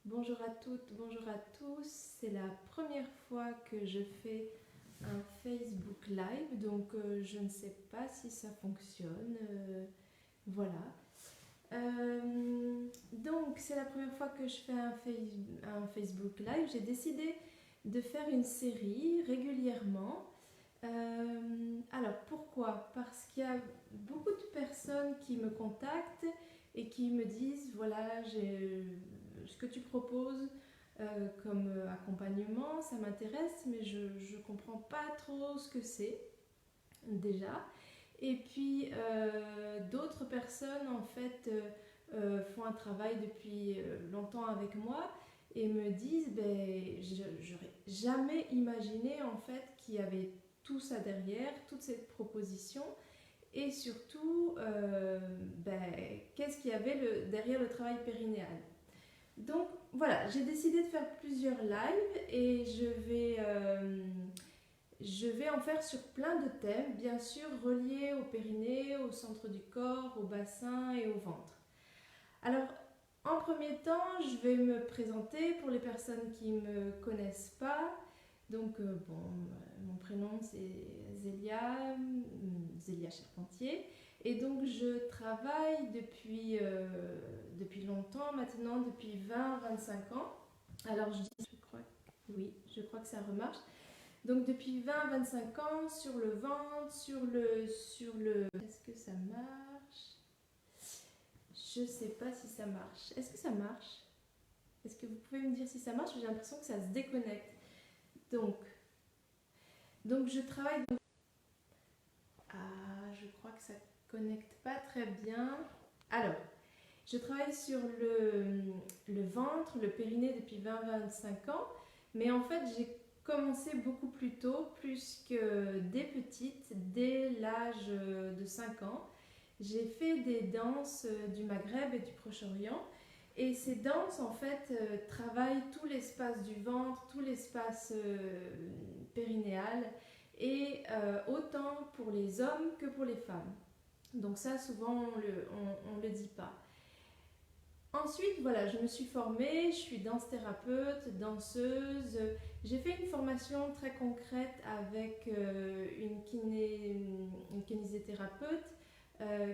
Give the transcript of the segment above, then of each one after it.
Bonjour à toutes, bonjour à tous. C'est la première fois que je fais un Facebook Live, donc je ne sais pas si ça fonctionne. Voilà. Donc c'est la première fois que je fais un Facebook Live. J'ai décidé de faire une série régulièrement. Alors pourquoi? Parce qu'il y a beaucoup de personnes qui me contactent et qui me disent voilà, ce que tu proposes comme accompagnement, ça m'intéresse, mais je ne comprends pas trop ce que c'est déjà. Et puis d'autres personnes en fait font un travail depuis longtemps avec moi et me disent ben, j'aurais jamais imaginé en fait qu'il y avait tout ça derrière, toute cette proposition et surtout ben, qu'est-ce qu'il y avait derrière le travail périnéal. Donc voilà, j'ai décidé de faire plusieurs lives et je vais en faire sur plein de thèmes, bien sûr reliés au périnée, au centre du corps, au bassin et au ventre. Alors, en premier temps, je vais me présenter pour les personnes qui ne me connaissent pas. Donc, mon prénom c'est Zélia Charpentier. Et donc, je travaille depuis longtemps maintenant, depuis 20-25 ans. Alors, oui, je crois que ça remarche. Donc depuis 20-25 ans, sur le ventre, sur le... Est-ce que ça marche? Je sais pas si ça marche. Est-ce que ça marche? Est-ce que vous pouvez me dire si ça marche? J'ai l'impression que ça se déconnecte. Donc, donc je travaille... Ah, je crois que ça connecte pas très bien. Alors, je travaille sur le ventre, le périnée depuis 20-25 ans. Mais en fait, j'ai commencé beaucoup plus tôt, plus que dès petite, dès l'âge de 5 ans. J'ai fait des danses du Maghreb et du Proche-Orient. Et ces danses, en fait, travaillent tout l'espace du ventre, tout l'espace périnéal, et autant pour les hommes que pour les femmes. Donc ça, souvent, on le dit pas. Ensuite, voilà, je me suis formée, je suis danse-thérapeute, danseuse. J'ai fait une formation très concrète avec une kinésithérapeute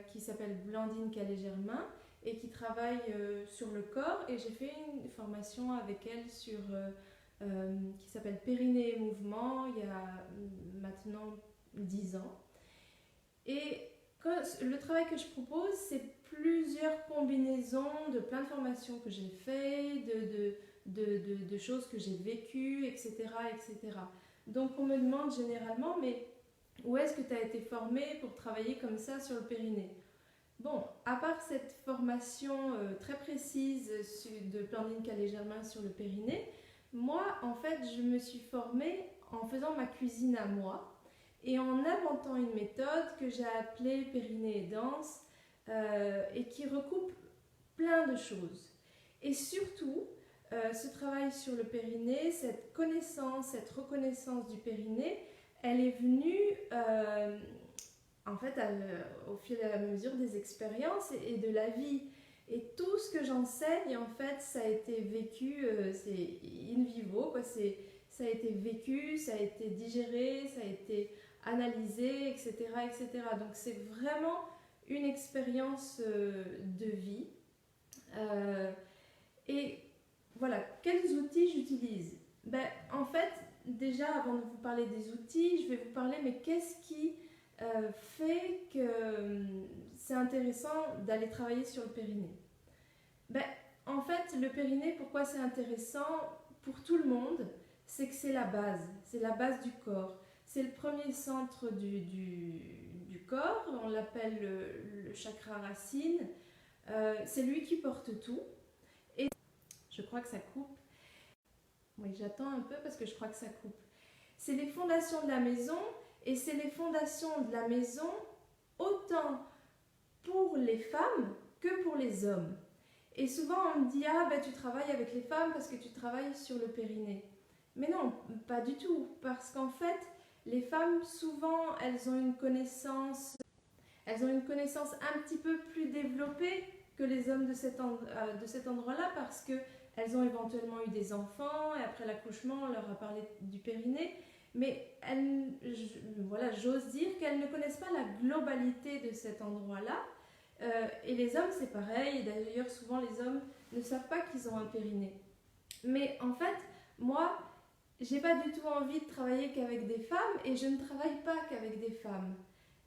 qui s'appelle Blandine Calais-Germain et qui travaille sur le corps. Et j'ai fait une formation avec elle qui s'appelle Périnée et Mouvement il y a maintenant 10 ans. Et le travail que je propose, c'est plusieurs combinaisons de plein de formations que j'ai faites, de choses que j'ai vécues, etc., etc. Donc on me demande généralement, mais où est-ce que tu as été formée pour travailler comme ça sur le périnée? Bon, à part cette formation très précise de Blandine Calais-Germain sur le périnée, moi, en fait, je me suis formée en faisant ma cuisine à moi et en inventant une méthode que j'ai appelée Périnée et Danse et qui recoupe plein de choses. Et surtout, ce travail sur le périnée, cette connaissance, cette reconnaissance du périnée, elle est venue en fait au fil et à mesure des expériences et de la vie. Et tout ce que j'enseigne, en fait, ça a été vécu, c'est in vivo, quoi. Ça a été vécu, ça a été digéré, ça a été analysé, etc., etc. Donc c'est vraiment une expérience de vie. Euh, et voilà, quels outils j'utilise? Ben, en fait, déjà, avant de vous parler des outils, je vais vous parler, mais qu'est-ce qui fait que c'est intéressant d'aller travailler sur le périnée? Ben, en fait, le périnée, pourquoi c'est intéressant pour tout le monde? C'est que c'est la base du corps. C'est le premier centre du corps, on l'appelle le chakra racine. C'est lui qui porte tout. Et je crois que ça coupe. Oui, j'attends un peu parce que je crois que ça coupe. C'est les fondations de la maison et c'est les fondations de la maison autant pour les femmes que pour les hommes. Et souvent on me dit ah ben tu travailles avec les femmes parce que tu travailles sur le périnée. Mais non, pas du tout, parce qu'en fait les femmes souvent elles ont une connaissance un petit peu plus développée que les hommes de cet endroit-là parce qu'elles ont éventuellement eu des enfants et après l'accouchement, on leur a parlé du périnée. Mais voilà, j'ose dire qu'elles ne connaissent pas la globalité de cet endroit-là. Et les hommes, c'est pareil. D'ailleurs, souvent, les hommes ne savent pas qu'ils ont un périnée. Mais en fait, moi, j'ai pas du tout envie de travailler qu'avec des femmes et je ne travaille pas qu'avec des femmes.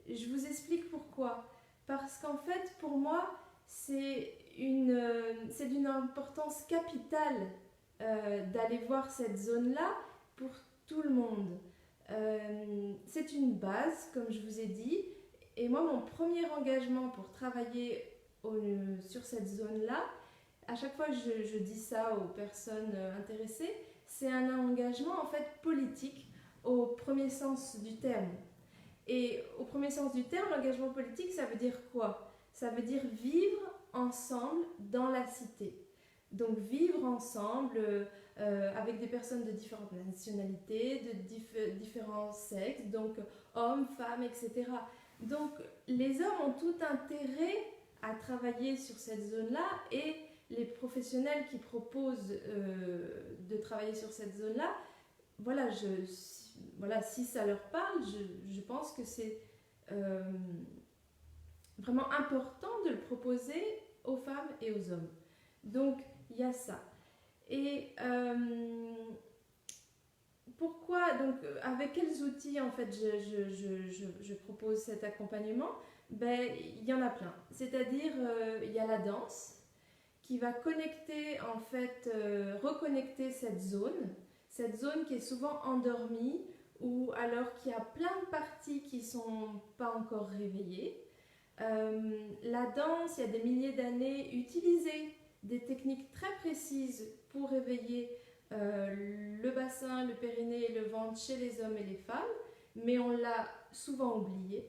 Je vous explique pourquoi. Parce qu'en fait, pour moi, c'est d'une importance capitale d'aller voir cette zone-là pour tout le monde. C'est une base, comme je vous ai dit. Et moi, mon premier engagement pour travailler sur cette zone-là, à chaque fois je dis ça aux personnes intéressées, c'est un engagement en fait politique au premier sens du terme. Et au premier sens du terme, l'engagement politique, ça veut dire quoi? Ça veut dire vivre ensemble dans la cité. Donc vivre ensemble avec des personnes de différentes nationalités, de différents sexes, donc hommes, femmes, etc. Donc les hommes ont tout intérêt à travailler sur cette zone-là et les professionnels qui proposent de travailler sur cette zone-là, voilà, si ça leur parle, je pense que c'est vraiment important de le proposer aux femmes et aux hommes. Donc, il y a ça. Et pourquoi, donc, avec quels outils, en fait, je propose cet accompagnement? Ben, il y en a plein. C'est-à-dire, il y a la danse qui va connecter, en fait, reconnecter cette zone qui est souvent endormie ou alors qu'il y a plein de parties qui ne sont pas encore réveillées. La danse, il y a des milliers d'années, utilisait des techniques très précises pour réveiller le bassin, le périnée et le ventre chez les hommes et les femmes, mais on l'a souvent oublié.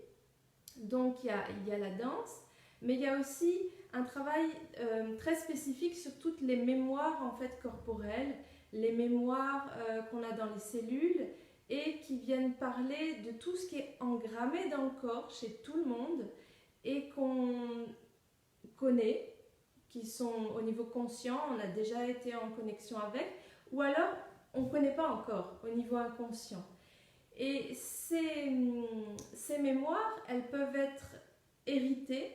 Donc il y a la danse, mais il y a aussi un travail très spécifique sur toutes les mémoires en fait corporelles, les mémoires qu'on a dans les cellules et qui viennent parler de tout ce qui est engrammé dans le corps chez tout le monde et qu'on connaît, qui sont au niveau conscient, on a déjà été en connexion avec, ou alors on ne connaît pas encore au niveau inconscient. Et ces mémoires, elles peuvent être héritées,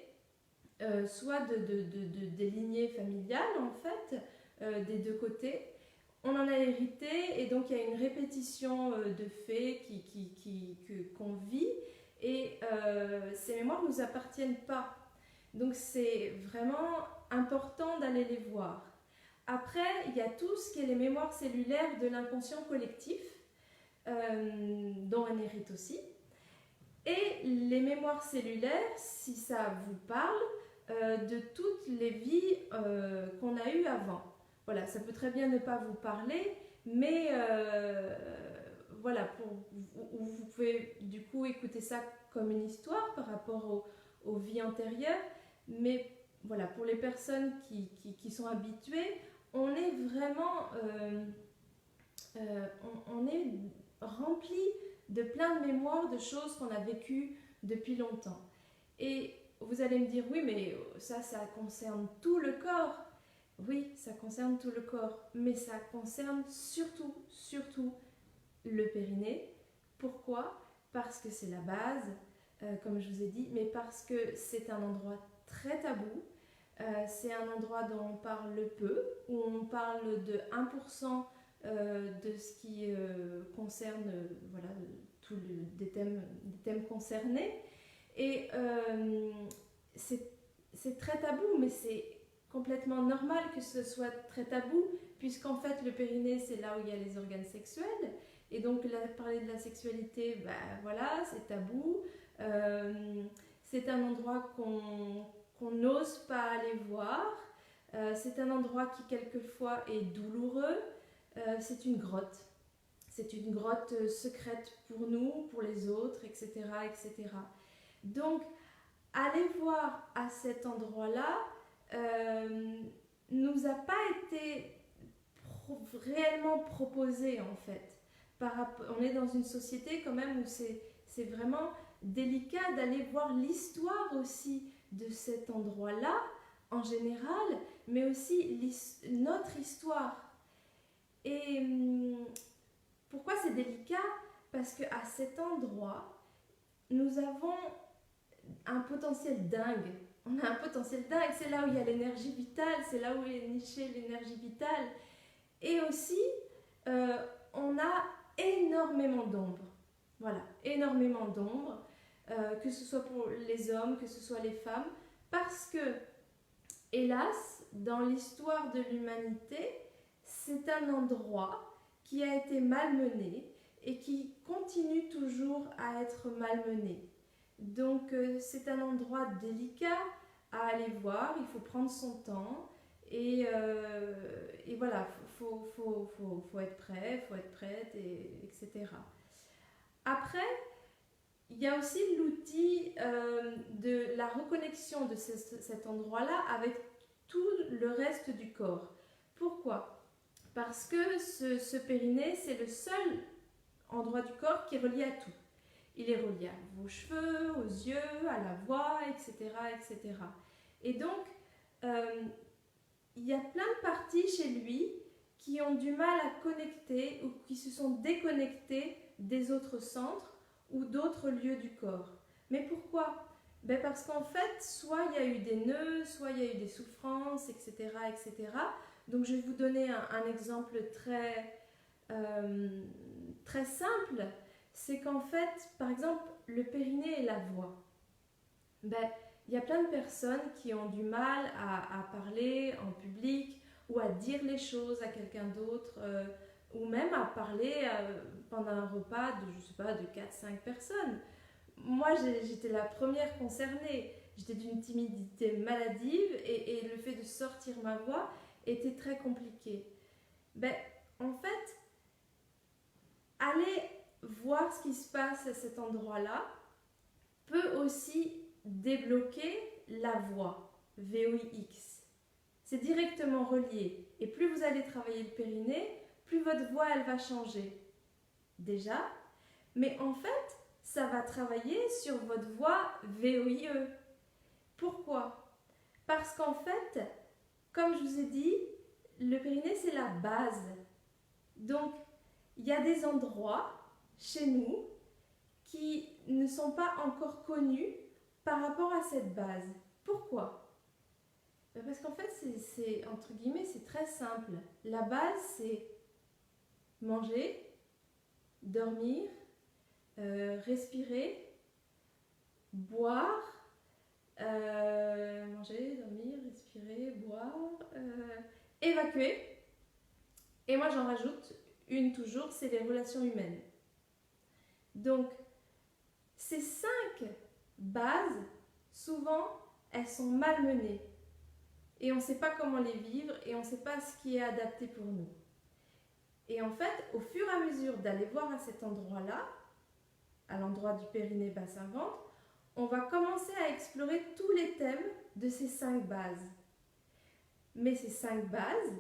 soit des lignées familiales en fait, des deux côtés. On en a hérité et donc il y a une répétition de faits qu'on vit et ces mémoires ne nous appartiennent pas. Donc c'est vraiment important d'aller les voir. Après, il y a tout ce qui est les mémoires cellulaires de l'inconscient collectif, dont on hérite aussi. Et les mémoires cellulaires, si ça vous parle, de toutes les vies qu'on a eues avant. Voilà, ça peut très bien ne pas vous parler, mais voilà, vous pouvez du coup écouter ça comme une histoire par rapport aux vies antérieures, mais voilà, pour les personnes qui sont habituées, on est vraiment on est rempli de plein de mémoires, de choses qu'on a vécues depuis longtemps. Et vous allez me dire, oui, mais ça concerne tout le corps. Oui, ça concerne tout le corps, mais ça concerne surtout le périnée. Pourquoi? Parce que c'est la base, comme je vous ai dit, mais parce que c'est un endroit très tabou. C'est un endroit dont on parle peu, où on parle de 1% de ce qui concerne voilà, des thèmes concernés. Et c'est très tabou, mais c'est complètement normal que ce soit très tabou, puisqu'en fait le périnée c'est là où il y a les organes sexuels, et donc parler de la sexualité, ben voilà, c'est tabou. C'est un endroit qu'on n'ose pas aller voir. C'est un endroit qui quelquefois est douloureux. C'est une grotte. C'est une grotte secrète pour nous, pour les autres, etc., etc. Donc, aller voir à cet endroit-là nous a pas été réellement proposé en fait. On est dans une société quand même où c'est vraiment délicat d'aller voir l'histoire aussi de cet endroit-là en général, mais aussi notre histoire. Et pourquoi c'est délicat? Parce qu'à cet endroit, nous avons un potentiel dingue. On a un potentiel dingue, c'est là où il y a l'énergie vitale, c'est là où est nichée l'énergie vitale. Et aussi, on a énormément d'ombre. Voilà, énormément d'ombre, que ce soit pour les hommes, que ce soit les femmes, parce que, hélas, dans l'histoire de l'humanité, c'est un endroit qui a été malmené et qui continue toujours à être malmené. Donc c'est un endroit délicat à aller voir, il faut prendre son temps et voilà, faut être prêt, faut être prête, etc. Après, il y a aussi l'outil de la reconnexion de cet endroit-là avec tout le reste du corps. Pourquoi? Parce que ce périnée, c'est le seul endroit du corps qui est relié à tout. Il est relié à vos cheveux, aux yeux, à la voix, etc. etc. Et donc, il y a plein de parties chez lui qui ont du mal à connecter ou qui se sont déconnectées des autres centres ou d'autres lieux du corps. Mais pourquoi? Parce qu'en fait, soit il y a eu des nœuds, soit il y a eu des souffrances, etc. etc. Donc je vais vous donner un exemple très simple. C'est qu'en fait, par exemple, le périnée et la voix. Il y a plein de personnes qui ont du mal à parler en public ou à dire les choses à quelqu'un d'autre ou même à parler pendant un repas de, je sais pas, de 4-5 personnes. Moi, j'étais la première concernée. J'étais d'une timidité maladive et le fait de sortir ma voix était très compliqué. En fait, aller voir ce qui se passe à cet endroit-là peut aussi débloquer la voix, VOIX. C'est directement relié. Et plus vous allez travailler le périnée, plus votre voix elle va changer. Déjà, mais en fait, ça va travailler sur votre voix VOIE. Pourquoi? Parce qu'en fait, comme je vous ai dit, le périnée c'est la base. Donc, il y a des endroits chez nous qui ne sont pas encore connus par rapport à cette base. Pourquoi? Parce qu'en fait, c'est entre guillemets, c'est très simple. La base, c'est manger, dormir, respirer, boire, manger, dormir, respirer, boire, évacuer. Et moi, j'en rajoute une toujours, c'est les relations humaines. Donc, ces 5 bases, souvent, elles sont malmenées. Et on ne sait pas comment les vivre et on ne sait pas ce qui est adapté pour nous. Et en fait, au fur et à mesure d'aller voir à cet endroit-là, à l'endroit du périnée bassin-ventre, on va commencer à explorer tous les thèmes de ces 5 bases. Mais ces 5 bases,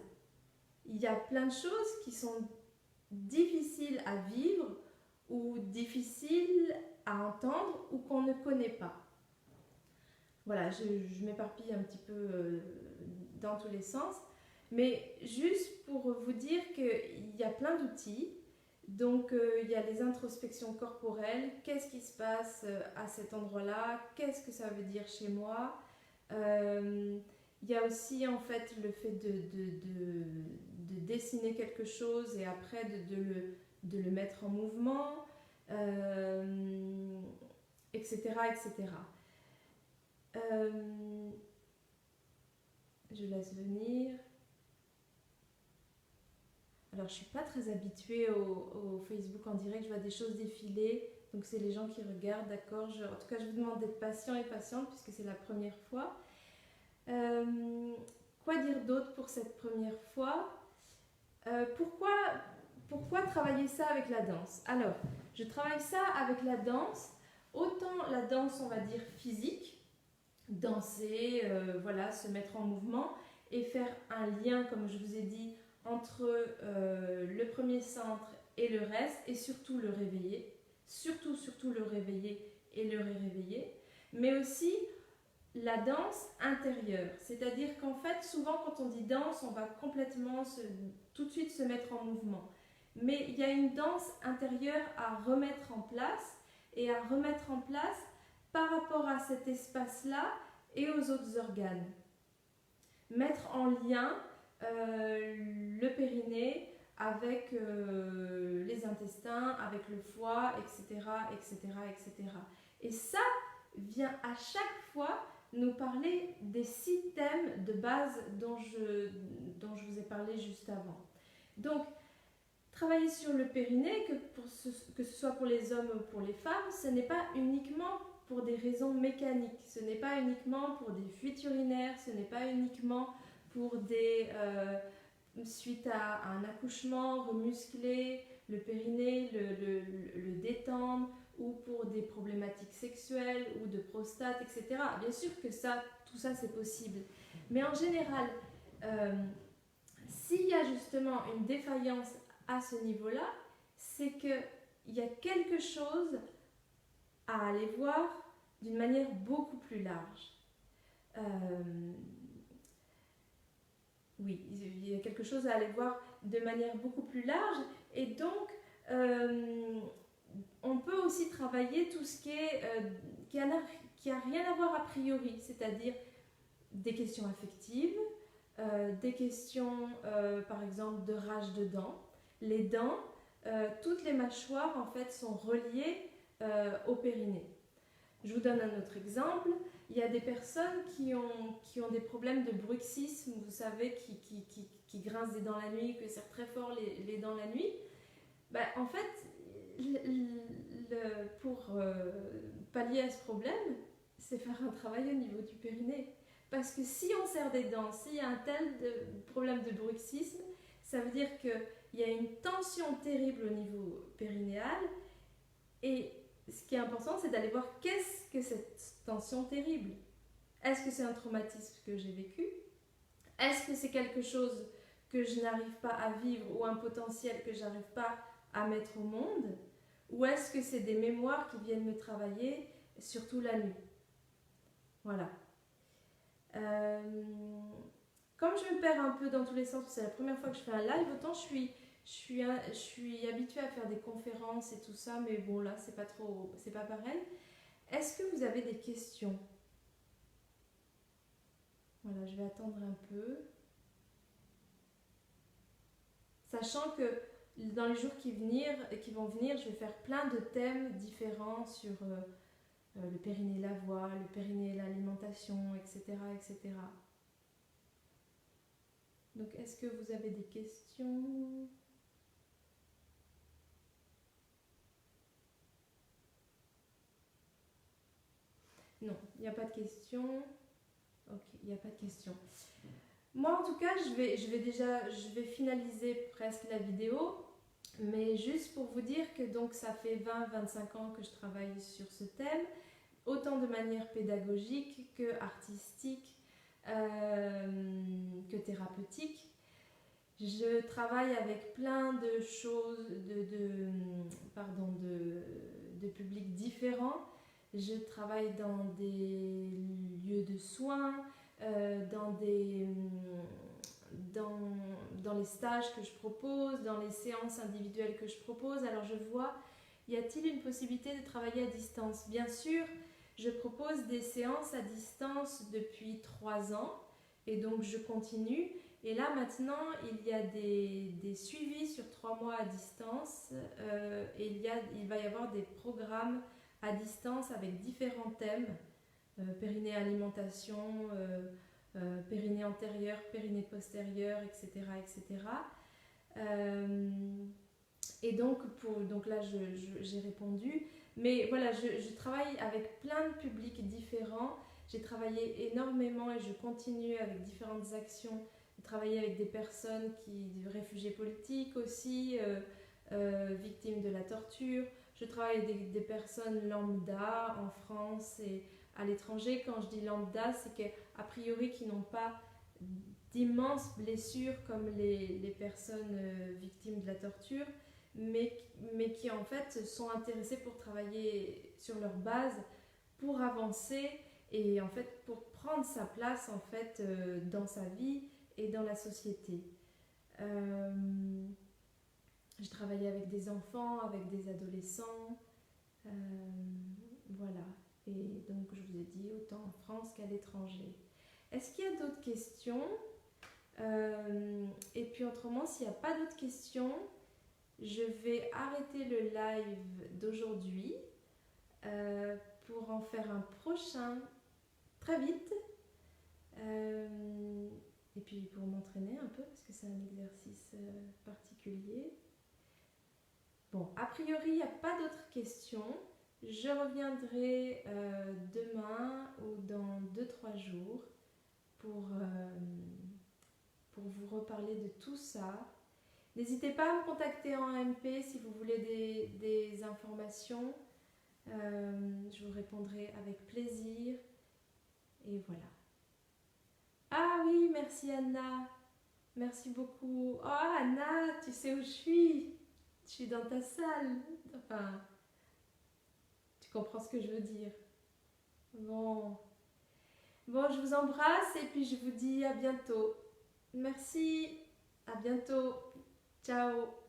il y a plein de choses qui sont difficiles à vivre ou difficiles à entendre ou qu'on ne connaît pas. Voilà, je m'éparpille un petit peu dans tous les sens, mais juste pour vous dire qu'il y a plein d'outils. Donc il y a les introspections corporelles, qu'est-ce qui se passe à cet endroit-là, qu'est-ce que ça veut dire chez moi. Il y a aussi en fait le fait de dessiner quelque chose et après de le mettre en mouvement, etc. etc. Je laisse venir. Alors, je ne suis pas très habituée au Facebook en direct, je vois des choses défiler, donc c'est les gens qui regardent, d'accord. En tout cas, je vous demande d'être patient et patiente puisque c'est la première fois. Quoi dire d'autre pour cette première fois? Pourquoi travailler ça avec la danse? Alors, je travaille ça avec la danse, autant la danse, on va dire, physique, danser, voilà, se mettre en mouvement et faire un lien, comme je vous ai dit, entre le premier centre et le reste, et surtout le réveiller, surtout le réveiller et le réveiller, mais aussi la danse intérieure. C'est-à-dire qu'en fait, souvent quand on dit danse, on va complètement tout de suite se mettre en mouvement. Mais il y a une danse intérieure à remettre en place et à remettre en place par rapport à cet espace-là et aux autres organes. Mettre en lien le périnée avec les intestins, avec le foie, etc., etc., etc. Et ça vient à chaque fois nous parler des 6 thèmes de base dont je vous ai parlé juste avant. Donc, travailler sur le périnée, que ce soit pour les hommes ou pour les femmes, ce n'est pas uniquement pour des raisons mécaniques, ce n'est pas uniquement pour des fuites urinaires, ce n'est pas uniquement pour des... suite à un accouchement, remuscler le périnée, le détendre, ou pour des problématiques sexuelles ou de prostate, etc. Bien sûr que tout ça c'est possible. Mais en général, s'il y a justement une défaillance à ce niveau-là, c'est qu'il y a quelque chose à aller voir d'une manière beaucoup plus large. Oui, il y a quelque chose à aller voir de manière beaucoup plus large, et donc on peut aussi travailler tout ce qui a rien à voir a priori, c'est-à-dire des questions affectives, des questions par exemple de rage de dents. Les dents, toutes les mâchoires en fait sont reliées au périnée. Je vous donne un autre exemple. Il y a des personnes qui ont des problèmes de bruxisme, vous savez, qui grincent des dents la nuit, qui serrent très fort les dents la nuit. Ben, en fait, pour pallier à ce problème, c'est faire un travail au niveau du périnée. Parce que si on serre des dents, s'il y a un tel problème de bruxisme, ça veut dire qu'il y a une tension terrible au niveau périnéal. Et ce qui est important, c'est d'aller voir qu'est-ce que cette tension terrible. Est-ce que c'est un traumatisme que j'ai vécu? Est-ce que c'est quelque chose que je n'arrive pas à vivre ou un potentiel que je n'arrive pas à mettre au monde? Ou est-ce que c'est des mémoires qui viennent me travailler, surtout la nuit? Voilà. Comme je me perds un peu dans tous les sens, c'est la première fois que je fais un live, autant je suis habituée à faire des conférences et tout ça, mais bon là c'est pas pareil. Est-ce que vous avez des questions? Voilà, je vais attendre un peu. Sachant que dans les jours qui vont venir, je vais faire plein de thèmes différents sur le périnée et la voix, le périnée et l'alimentation, etc., etc. Donc, est-ce que vous avez des questions? Non, il n'y a pas de questions. Ok, il n'y a pas de questions. Moi, en tout cas, je vais finaliser presque la vidéo, mais juste pour vous dire que donc ça fait 20-25 ans que je travaille sur ce thème, autant de manière pédagogique que artistique, que thérapeutique. Je travaille avec plein de choses, de publics différents. Je travaille dans des lieux de soins, dans les stages que je propose, dans les séances individuelles que je propose. Alors je vois, y a-t-il une possibilité de travailler à distance? Bien sûr, je propose des séances à distance depuis 3 ans et donc je continue. Et là maintenant, il y a des suivis sur 3 mois à distance et il va y avoir des programmes à distance avec différents thèmes, périnée alimentation, périnée antérieur, périnée postérieur, etc. etc. Et donc là, j'ai répondu. Mais voilà, je travaille avec plein de publics différents. J'ai travaillé énormément et je continue avec différentes actions. J'ai travaillé avec des personnes réfugiés politiques aussi, victimes de la torture. Je travaille avec des personnes lambda en France et à l'étranger. Quand je dis lambda, c'est qu'a priori qui n'ont pas d'immenses blessures comme les personnes victimes de la torture, mais qui en fait sont intéressées pour travailler sur leur base, pour avancer et en fait pour prendre sa place en fait dans sa vie et dans la société. J'ai travaillé avec des enfants, avec des adolescents, euh, voilà. Et donc je vous ai dit autant en France qu'à l'étranger. Est-ce qu'il y a d'autres questions? Et puis autrement, s'il n'y a pas d'autres questions, je vais arrêter le live d'aujourd'hui pour en faire un prochain très vite. Et puis pour m'entraîner un peu, parce que c'est un exercice particulier. Bon, a priori, il n'y a pas d'autres questions. Je reviendrai demain ou dans 2-3 jours pour vous reparler de tout ça. N'hésitez pas à me contacter en MP si vous voulez des informations. Je vous répondrai avec plaisir. Et voilà. Ah oui, merci Anna. Merci beaucoup. Oh Anna, tu sais où je suis? Je suis dans ta salle. Enfin, tu comprends ce que je veux dire. Bon. Bon, je vous embrasse et puis je vous dis à bientôt. Merci. À bientôt. Ciao.